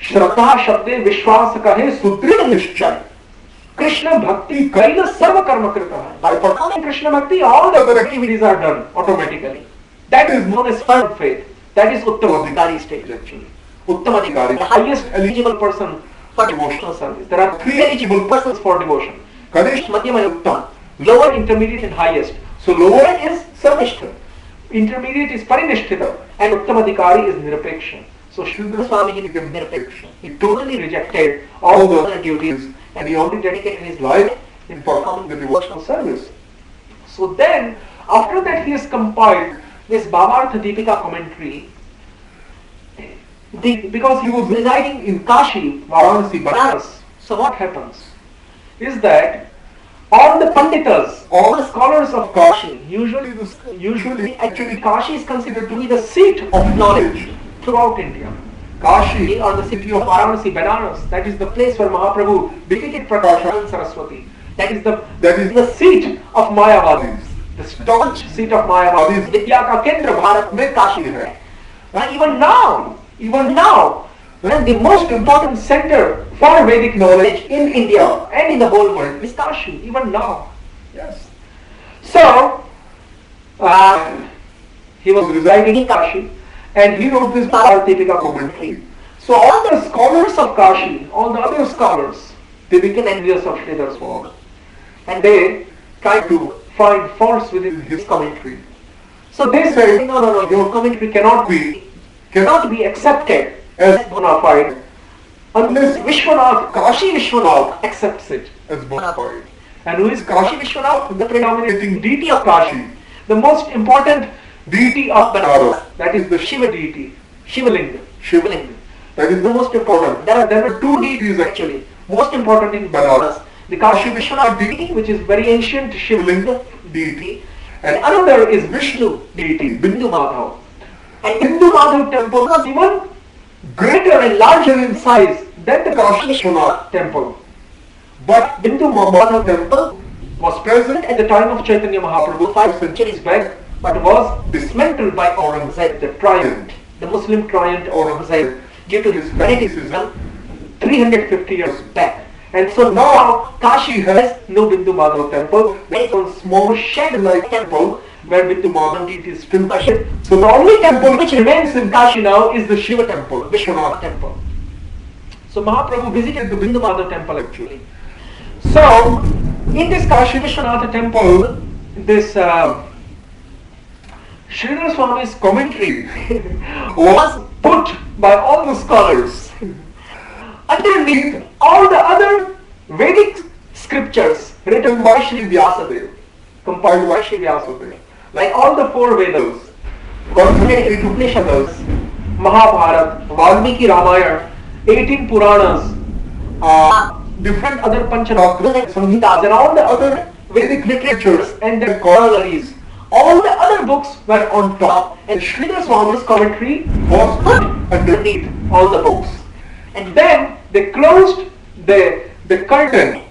Shraddha Shabde Vishwas Kahe Sudrida Nishchay. Krishna Bhakti Kaila Sarva Karma Krita. By performing Krishna Bhakti, all the other activities are done automatically. That is known as firm faith. That is Uttamadhikari stage actually. Uttamadhikari, the highest eligible person for devotional service. There are three eligible persons for devotion: Kanishta, Madhyama, and Uttam. Lower, intermediate, and highest. So lower is Sarvishta, intermediate is Parinishthita, and Uttamadhikari is Nirapeksha. So Sridhar Swami became Nirapeksha. He totally rejected all the other duties and he only dedicated his life in performing the devotional service. So then, after that he has compiled this Bhavartha Deepika commentary, because he was residing in Kashi, Varanasi, Banaras. So what happens is that all the Panditas, all the scholars of Kashi, usually actually Kashi is considered to be the seat of knowledge throughout India. Kashi, or the city of Varanasi, Banaras, that is the place where Mahaprabhu defeated Prakashananda Saraswati. That is the seat of Mayavadis, the staunch seat of Mayavadis. Vidya ka kendra Bharat mein Kashi hai. Even now, when the most important center for Vedic knowledge in India and in the whole world is Kashi, even now. Yes. So, he was residing in Kashi and he wrote this Bhavartha Deepika commentary. So all the scholars of Kashi, all the other scholars, they became envious of Sridhar's work and they tried to find faults within his commentary. So they said, no, your commentary cannot be accepted as bona fide unless Vishwanath, Kashi Vishwanath accepts it as bona fide. And who is Kashi Vishwanath? The predominating deity of Kashi, the most important deity of Banaras, that is the Shiva deity, Shivalinga. That is the most important. There were two deities actually, most important in Banaras. The Kashi Vishwanath deity, which is very ancient Shivalinga deity, and another is Vishnu deity, Bindu Madhav. And Bindu Madhav temple was even greater and larger in size than the Kashi Vishwanath temple. But Bindu Madhav temple was present at the time of Chaitanya Mahaprabhu 5 centuries back, but was dismantled by Aurangzeb, the Muslim tyrant Aurangzeb, due to his fanaticism 350 years back. And so now Kashi has no Bindu Madhav temple, there is one small shed-like temple where Bindu Madhav deity is still worshipped. So the only temple which remains in Kashi now is the Shiva temple, Vishwanath temple. So Mahaprabhu visited the Bindu Madhav temple actually. So in this Kashi Vishwanath temple, this Sridhar Swami's commentary was put by all the scholars underneath all the other Vedic scriptures written by Sri Vyasadeva, compiled by Sri Vyasadeva, like all the four Vedas, concentrated Upanishads, Mahabharata, Valmiki Ramayana, 18 Puranas, different other Pancharathras and Samhitas, and all the other Vedic literatures and their corollaries all the other books were on top, and Sridhar Swami's commentary was put underneath all the books. And then they closed the curtain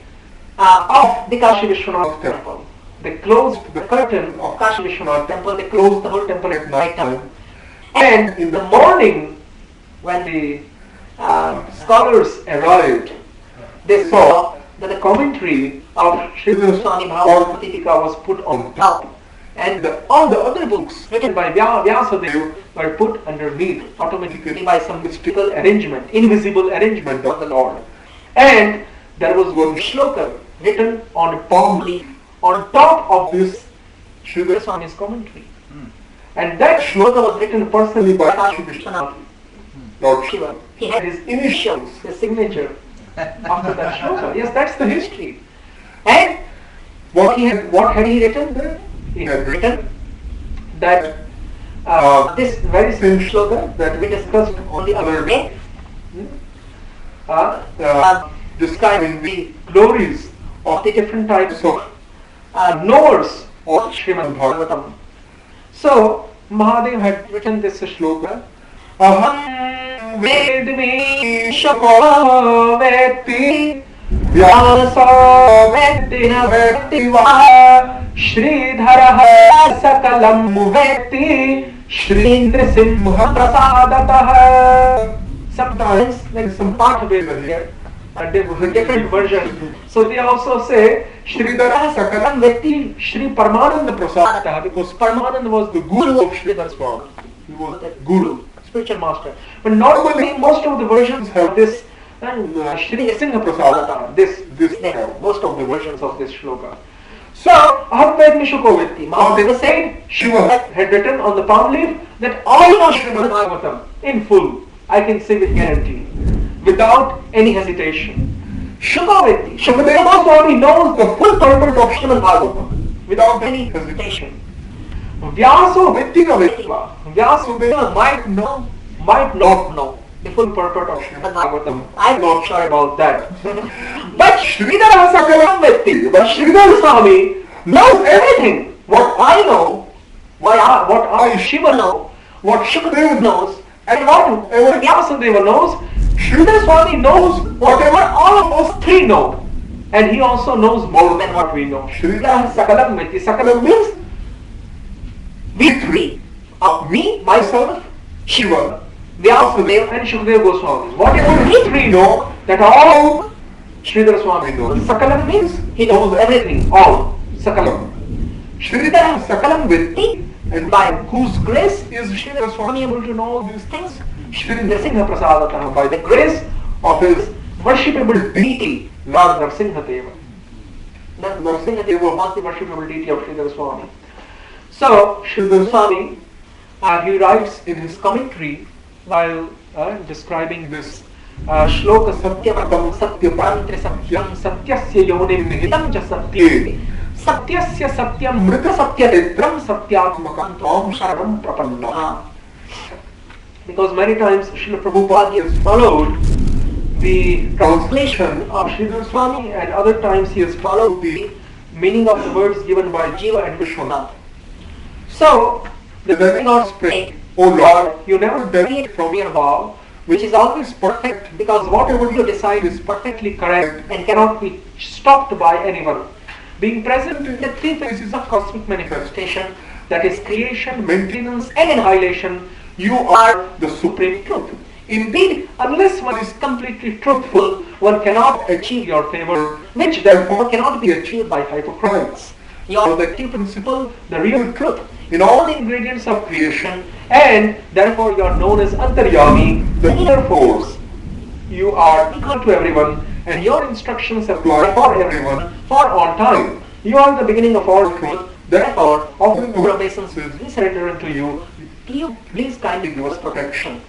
of the Kashi Vishwanath temple. They closed the curtain of Kashi Vishwanath temple. They closed the whole temple at night time. And in the morning, when the scholars arrived, they saw that the commentary of Sridhar Swami Bhagavad Gita was put on top, and all the other books written by Vyasadeva were put underneath automatically by some mystical arrangement, invisible arrangement of the Lord. And there was one shloka written on a palm leaf on top of this Sridhar Swami's commentary. And that shloka was written personally by Kashi Vishwanath, Lord Shiva. He had his initials, his signature after that shloka. Yes, that's the history. And what had he written there? He had written that this very same shloka that we discussed on the other day, describing the glories of the different types of knowers of Srimad Bhagavatam. So Mahadev had written this shloka. Aham vedmi shako veti vyasa vedina vetiva Sridharaha sakalam veti Shrindra Simha prasadataha. Sometimes there is some part of it here, a different version. So they also say Sridharaha sakalam veti Shri Paramananda prasadataha, because Paramananda was the guru of Sridhar Swami. He was the guru, spiritual master. But normally most of the versions have this Shri Singha prasadataha, this name, most of the versions of this shloka. So, Aham vedmi shako veti. Mahadeva said, Shiva had written on the palm leaf that all of Srimad Bhagavatam in full, I can say with guarantee, without any hesitation. Shako veti. Shukadeva Goswami knows the full purport of Srimad Bhagavatam without any hesitation. Vyaso vetika vetiva. Vyasudeva might not know the full purport of Srimad Bhagavatam. I'm not sure about that. But Sridhara Sakalam Vetti, but Sridhar Swami knows everything. What I know, what I Shiva know, what Shukadeva knows, and whatever Vyasadeva knows, Sridhar Swami knows whatever all of us three know. And he also knows more than what we know. Sridhara Sakalam Vetti. Sakalam means we three. Me, myself, Shiva, Vyasadeva and Shukadeva Goswami. Whatever we three know, that all Sridhar Swami knows. Sakalam means he knows everything, all. Sakalam. Sridhara Sakalam Vetti, and by whose grace is Sridhar Swami able to know all these things? Shrindra Singha Prasadataha, by the grace of his worshipable deity, Lord Narsimha Deva. Narsimha Deva was the worshipable deity of Sridhar Swami. So, Sridhar Swami, he writes in his commentary while describing this shloka Satyavatam Satyapantra Satyam Satyasya Yonim Nihitam Cha Satyam Satyasya Satyam Mrita Satyatitram Satyatmakantam Sharanam Prapanna. Because many times Srila Prabhupada has followed the translation of Sridhar Swami, and other times he has followed the meaning of the words given by Jiva and Vishwanath. So, the demigods pray, O Lord, you never deviate from your vow, which is always perfect, because whatever you decide is perfectly correct and cannot be stopped by anyone. Being present in the three phases of cosmic manifestation, that is creation, maintenance and annihilation, you are the supreme truth. Indeed, unless one is completely truthful, one cannot achieve your favor, which therefore cannot be achieved by hypocrites. You are the active principle, the real truth, in all the ingredients of creation, and therefore you are known as Antaryami, the inner force. You are equal to everyone, and your instructions apply for everyone, for all time. You are the beginning of all truth, therefore, offering our obeisances, we surrender unto you. Please kindly give us protection.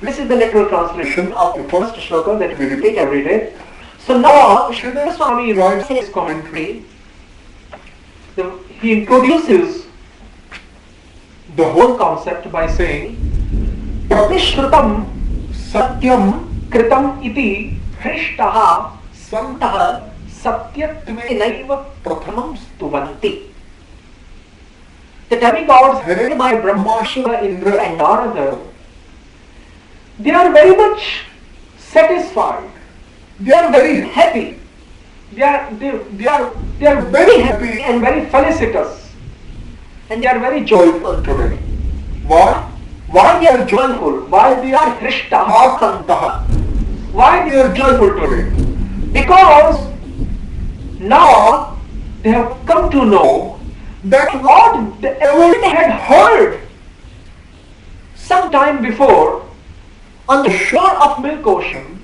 This is the literal translation of the first shloka that we repeat every day. So now, Sridhar Swami writes in his commentary, he introduces the whole concept by saying, Pratishrutam Satyam Kritam iti Hrishtaha Santaha Satyatve Naiva Prathamam Stuvanti. the demigods headed by Brahma, Shiva, Indra and Narada, they are very much satisfied. They are very happy. They are very happy and very felicitous. And they are very joyful today. Why? Why they are joyful? Why they are Hrishtaha? Why they are joyful today? Because now they have come to know that what they already had heard some time before on the shore of Milk Ocean,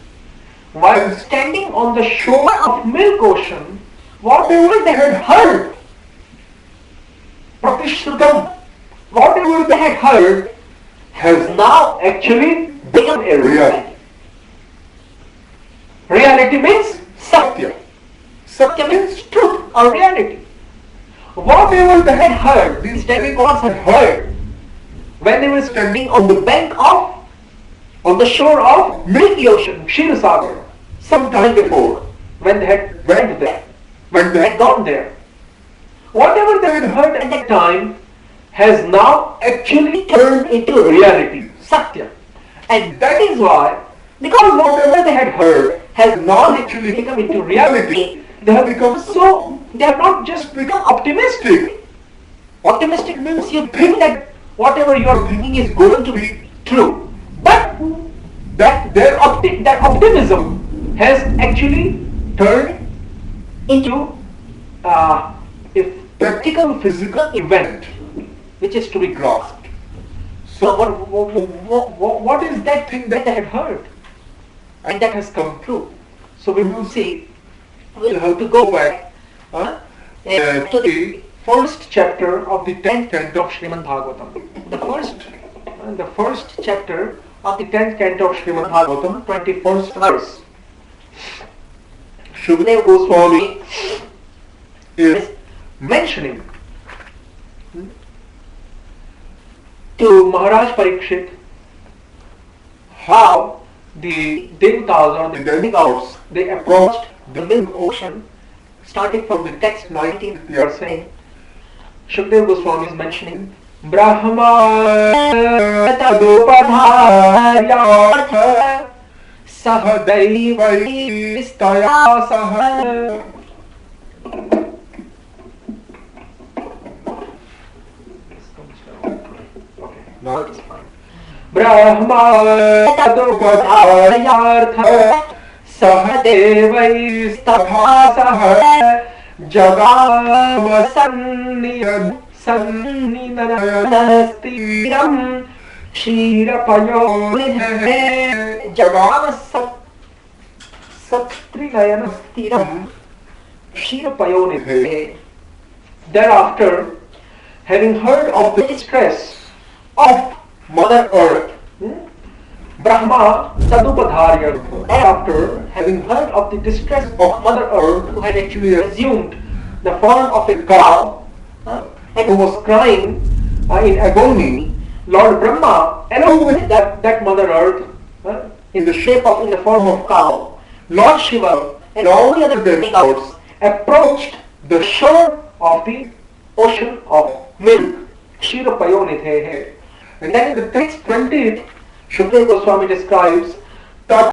while standing on the shore of Milk Ocean, whatever they had heard, Pratishrutam, whatever they had heard, has now actually become a reality. Reality means Satya. Satya means truth or reality. Whatever they had heard, these demigods had heard, when they were standing on the bank of, on the shore of Milky Ocean, Kshirosagar, some time before, when they had went there, when they had gone there. Whatever they had heard at that time has now actually turned into reality, Satya. And that is why, because whatever they had heard has now actually become into reality, they have become so, they have not just become optimistic. Optimistic means you think that whatever you are thinking is going to be true. But that optimism has actually turned into a practical physical event which is to be grasped. So what is that thing that they had heard and that has come true? So we will see, we'll have to go back to the first chapter of the 10th canto of Srimad Bhagavatam. The first chapter of the 10th canto of Srimad Bhagavatam, 21st verse. Shukadeva Goswami is mentioning to Maharaj Parikshit how the Devatas or the demigods, they approached the Milk Ocean, starting from the text 19th we are saying. Shukadeva Goswami is mentioning Brahma tadupadharyartha sahadaiva staya saha. Now it is fine. Brahma tadupadharyartha sahadaiva staya saha jagama sanniyad Sanninanastiram Shirapayonidhe Jagama Satrinayanastiram Shirapayonidhe. Thereafter, having heard of the distress of Mother Earth, Brahma Sadupadharya, thereafter, having heard of the distress of Mother Earth, who had actually assumed the form of a cow, and who was crying in agony, Lord Brahma, along with that Mother Earth, in the form of cow, Lord Shiva and all the other demigods approached the shore of the ocean of milk, Shirapayonidhe. And then in the text 20, Shukadeva Goswami describes